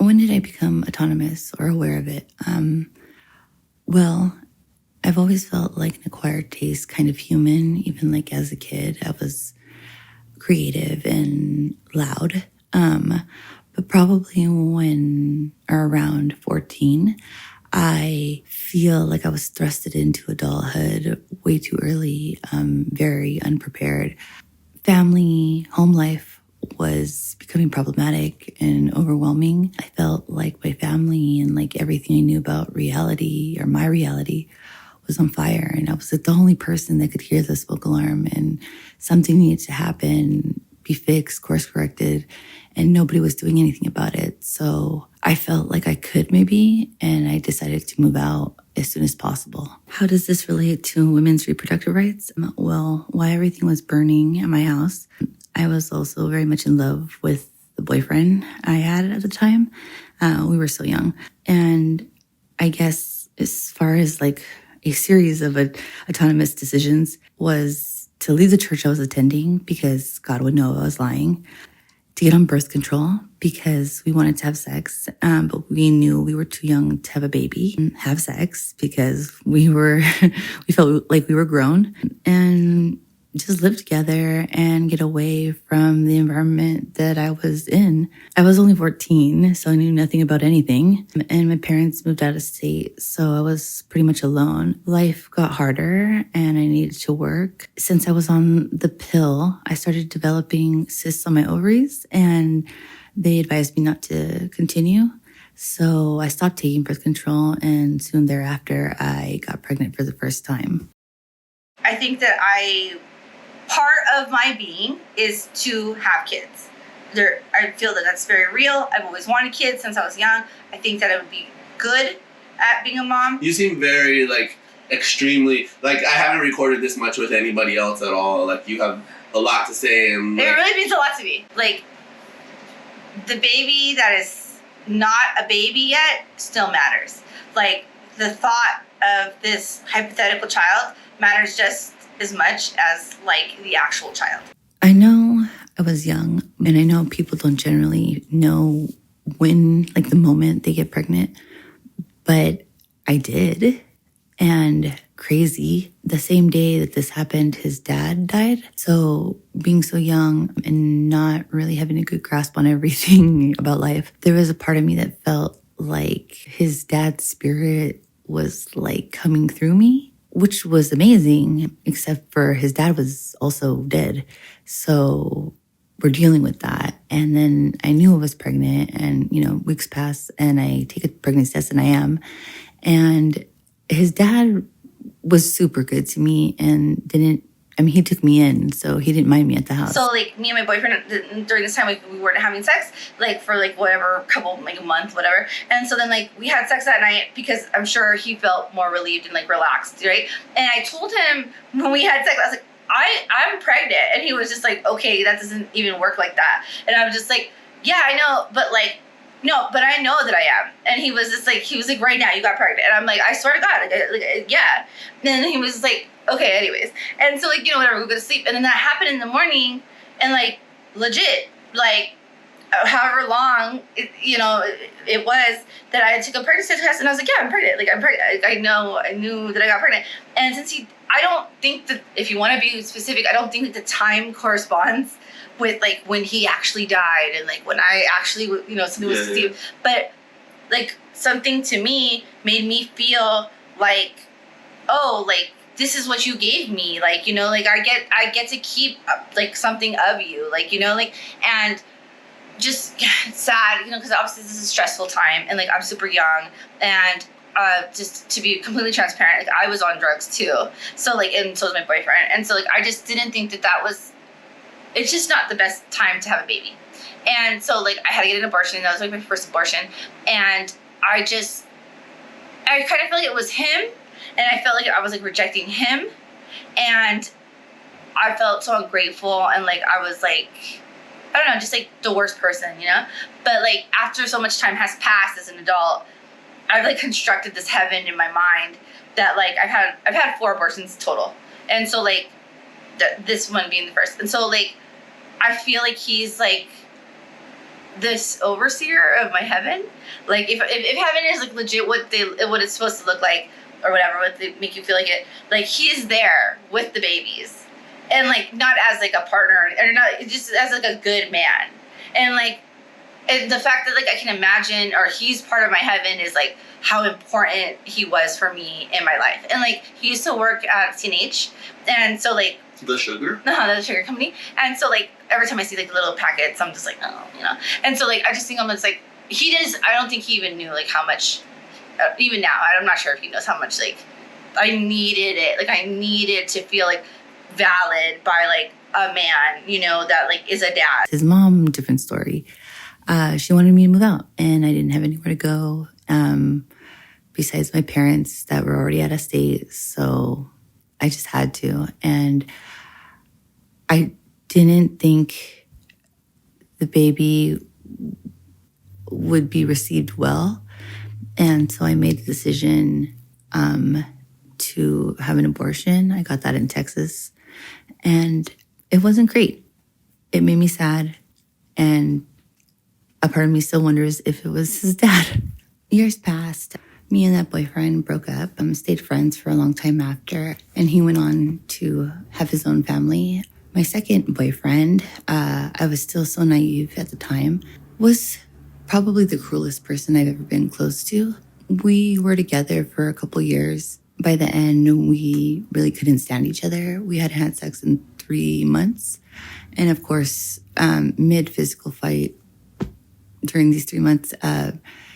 When did I become autonomous or aware of it? Well, I've always felt like an acquired taste kind of human. Even like as a kid, I was creative and loud. But probably when or around 14, I feel like I was thrusted into adulthood way too early, very unprepared. Family, home life was becoming problematic and overwhelming. I felt like my family and like everything I knew about reality or my reality was on fire. And I was like the only person that could hear the smoke alarm, and something needed to happen, be fixed, course corrected, and nobody was doing anything about it. So I felt like I could maybe, and I decided to move out as soon as possible. How does this relate to women's reproductive rights? Well, while everything was burning at my house, I was also very much in love with the boyfriend I had at the time. We were so young. And I guess as far as like a series of autonomous decisions was to leave the church I was attending because God would know I was lying, to get on birth control because we wanted to have sex, but we knew we were too young to have a baby, and have sex because we felt like we were grown, and just live together and get away from the environment that I was in. I was only 14, so I knew nothing about anything. And my parents moved out of state, so I was pretty much alone. Life got harder and I needed to work. Since I was on the pill, I started developing cysts on my ovaries, and they advised me not to continue. So I stopped taking birth control, and soon thereafter, I got pregnant for the first time. I think that part of my being is to have kids. I feel that that's very real. I've always wanted kids since I was young. I think that I would be good at being a mom. You seem very, extremely, I haven't recorded this much with anybody else at all. You have a lot to say. And it really means a lot to me. The baby that is not a baby yet still matters. The thought of this hypothetical child matters just as much as the actual child. I know I was young, and I know people don't generally know when, the moment they get pregnant, but I did. And crazy, the same day that this happened, his dad died. So being so young and not really having a good grasp on everything about life, there was a part of me that felt like his dad's spirit was coming through me, which was amazing, except for his dad was also dead. So we're dealing with that. And then I knew I was pregnant, and, weeks pass and I take a pregnancy test, and I am. And his dad was super good to me and he took me in, so he didn't mind me at the house. So, me and my boyfriend, during this time, we weren't having sex, for, whatever, a month, whatever. And so then, we had sex that night because I'm sure he felt more relieved and, relaxed, right? And I told him when we had sex, I was like, I'm pregnant. And he was just like, okay, that doesn't even work like that. And I was just like, yeah, I know, but, no, but I know that I am. And he was just he was like, right now, you got pregnant. And I'm like, I swear to God, yeah. And then he was like, okay, anyways. And so, whatever, we go to sleep. And then that happened in the morning, and, legit, however long, it was that I took a pregnancy test, and I was like, yeah, I'm pregnant. I'm pregnant. I knew that I got pregnant. And since I don't think that, if you want to be specific, I don't think that the time corresponds with when he actually died and when I actually something was conceived. But something to me made me feel this is what you gave me, I get to keep something of you, and just it's sad, because obviously this is a stressful time, and I'm super young, and just to be completely transparent, I was on drugs too, so and so was my boyfriend, and so I just didn't think that was. It's just not the best time to have a baby. And so, I had to get an abortion, and that was, my first abortion. And I kind of felt like it was him, and I felt like I was, rejecting him. And I felt so ungrateful, and, I was, I don't know, just, the worst person, But, after so much time has passed as an adult, I've, constructed this heaven in my mind that, I've had 4 abortions total. And so, this one being the first. And so, I feel like he's, this overseer of my heaven. Like if heaven is like legit what it's supposed to look like or whatever, what they make you feel like it, like he's there with the babies, and like not as like a partner or not just as like a good man, and like and the fact that like I can imagine or he's part of my heaven is like how important he was for me in my life. And like he used to work at CNH, and so like The sugar? the sugar company. And so like every time I see like little packets, I'm just like, oh, you know. And so like I just think I'm just like he does. I don't think he even knew like how much. Even now, I'm not sure if he knows how much like I needed it. Like I needed to feel like valid by like a man, you know, that like is a dad. His mom, different story. She wanted me to move out, and I didn't have anywhere to go besides my parents that were already out of state. So I just had to. And I didn't think the baby would be received well. And so I made the decision to have an abortion. I got that in Texas. And it wasn't great. It made me sad. And a part of me still wonders if it was his dad. Years passed. Me and that boyfriend broke up. Stayed friends for a long time after. And he went on to have his own family. My second boyfriend, I was still so naive at the time, was probably the cruelest person I've ever been close to. We were together for a couple years. By the end, we really couldn't stand each other. We hadn't had sex in 3 months. And of course, mid-physical fight, during these 3 months,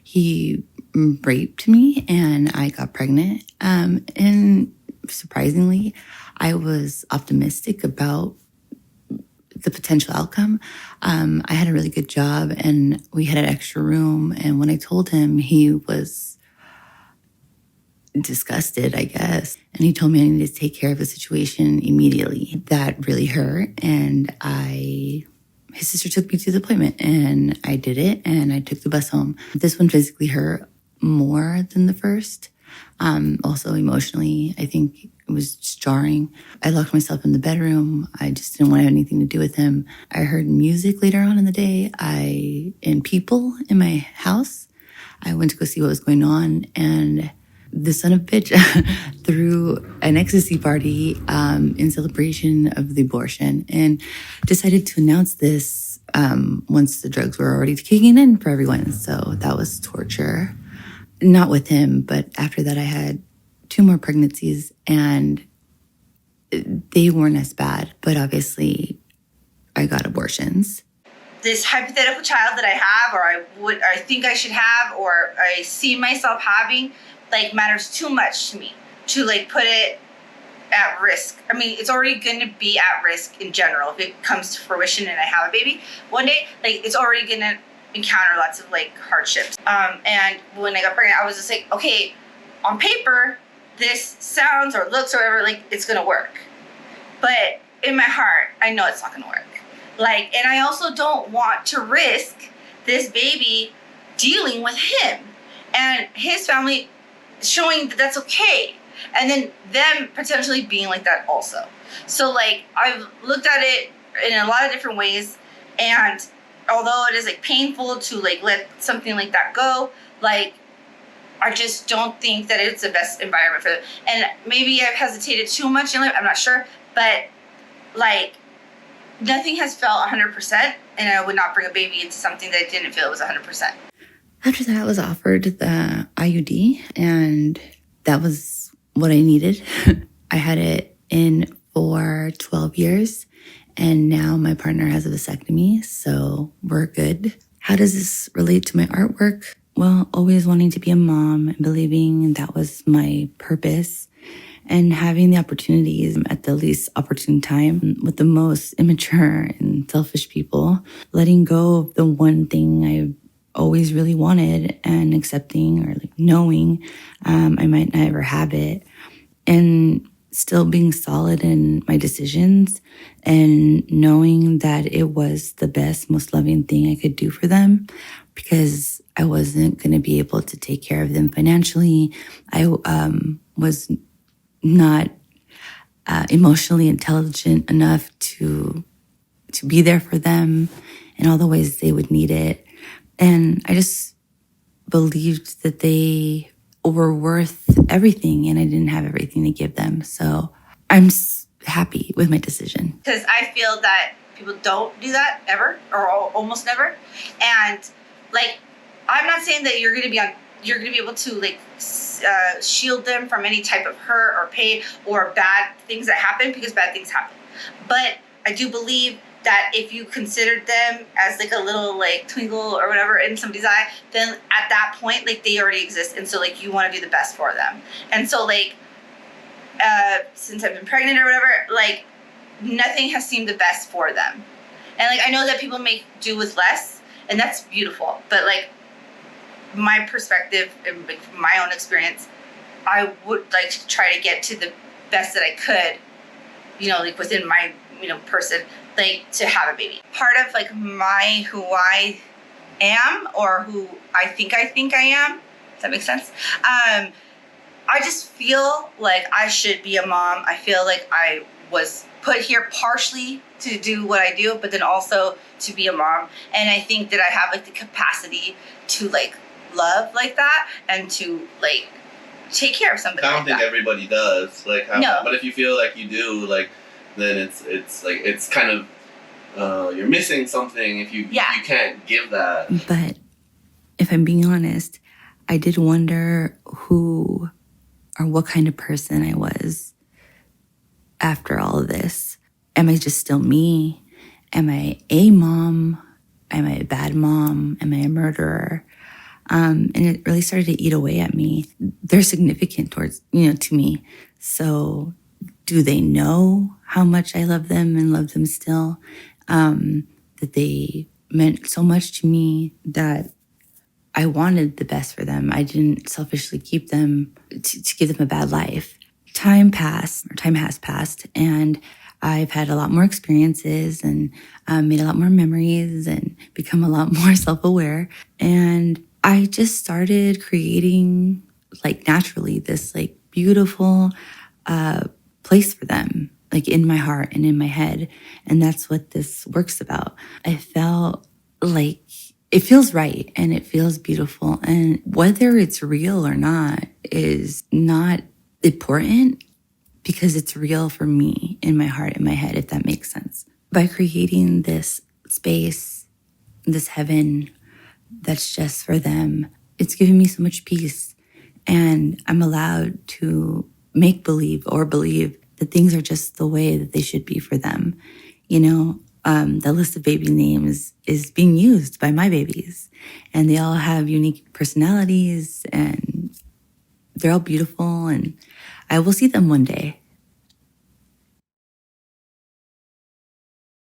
he raped me and I got pregnant. And surprisingly, I was optimistic about the potential outcome. I had a really good job and we had an extra room. And when I told him, he was disgusted, I guess. And he told me I needed to take care of the situation immediately. That really hurt. And his sister took me to the appointment and I did it and I took the bus home. This one physically hurt more than the first. Also emotionally, I think it was just jarring. I locked myself in the bedroom. I just didn't want to have anything to do with him. I heard music later on in the day. And people in my house. I went to go see what was going on, and the son of a bitch threw an ecstasy party in celebration of the abortion and decided to announce this once the drugs were already kicking in for everyone. So that was torture. Not with him, but after that I had 2 more pregnancies and they weren't as bad, but obviously I got abortions. This hypothetical child that I have, or I think I should have, or I see myself having, like matters too much to me to like put it at risk. I mean, it's already going to be at risk in general if it comes to fruition and I have a baby one day. Like it's already going to encounter lots of like hardships. And when I got pregnant, I was just like, okay, on paper, this sounds or looks or whatever, like it's going to work. But in my heart, I know it's not going to work. Like, and I also don't want to risk this baby dealing with him and his family showing that that's okay. And then them potentially being like that also. So like, I've looked at it in a lot of different ways. And although it is like painful to like let something like that go, like, I just don't think that it's the best environment for them. And maybe I've hesitated too much in life. I'm not sure. But like, nothing has felt 100%. And I would not bring a baby into something that didn't feel it was 100%. After that, I was offered the IUD, and that was what I needed. I had it in for 12 years, and now my partner has a vasectomy, so we're good. How does this relate to my artwork? Well, always wanting to be a mom and believing that was my purpose, and having the opportunities at the least opportune time with the most immature and selfish people, letting go of the one thing I always really wanted and accepting or like knowing I might never have it, and still being solid in my decisions and knowing that it was the best, most loving thing I could do for them, because I wasn't going to be able to take care of them financially. I was not emotionally intelligent enough to be there for them in all the ways they would need it. And I just believed that they were worth everything, and I didn't have everything to give them. So I'm happy with my decision. Because I feel that people don't do that ever, or almost never. And like, I'm not saying that you're gonna be able to like shield them from any type of hurt or pain or bad things that happen, because bad things happen. But I do believe that if you considered them as like a little like twinkle or whatever in somebody's eye, then at that point, like, they already exist. And so like, you want to do the best for them. And so like, since I've been pregnant or whatever, like, nothing has seemed the best for them. And like, I know that people make do with less, and that's beautiful. But like, my perspective and like, from my own experience, I would like to try to get to the best that I could, you know, like within my, you know, person, like, to have a baby. Part of like who I am, or who I think I am. Does that make sense? I just feel like I should be a mom. I feel like I was put here partially to do what I do, but then also to be a mom. And I think that I have like the capacity to like love like that, and to like take care of somebody. I don't think everybody does. Like, no. But if you feel like you do, like, then it's like, it's kind of, you're missing something if you can't give that. But if I'm being honest, I did wonder who or what kind of person I was after all of this. Am I just still me? Am I a mom? Am I a bad mom? Am I a murderer? And it really started to eat away at me. They're significant towards, you know, to me. So do they know how much I love them and love them still? That they meant so much to me that I wanted the best for them. I didn't selfishly keep them to give them a bad life. Time has passed, and I've had a lot more experiences and made a lot more memories and become a lot more self-aware. And I just started creating, like, naturally this like beautiful place for them, like in my heart and in my head. And that's what this work's about. I felt like it feels right and it feels beautiful. And whether it's real or not is not important, because it's real for me in my heart and my head, if that makes sense. By creating this space, this heaven that's just for them, it's given me so much peace. And I'm allowed to make believe or believe that things are just the way that they should be for them. You know, the list of baby names is being used by my babies, and they all have unique personalities, and they're all beautiful, and I will see them one day.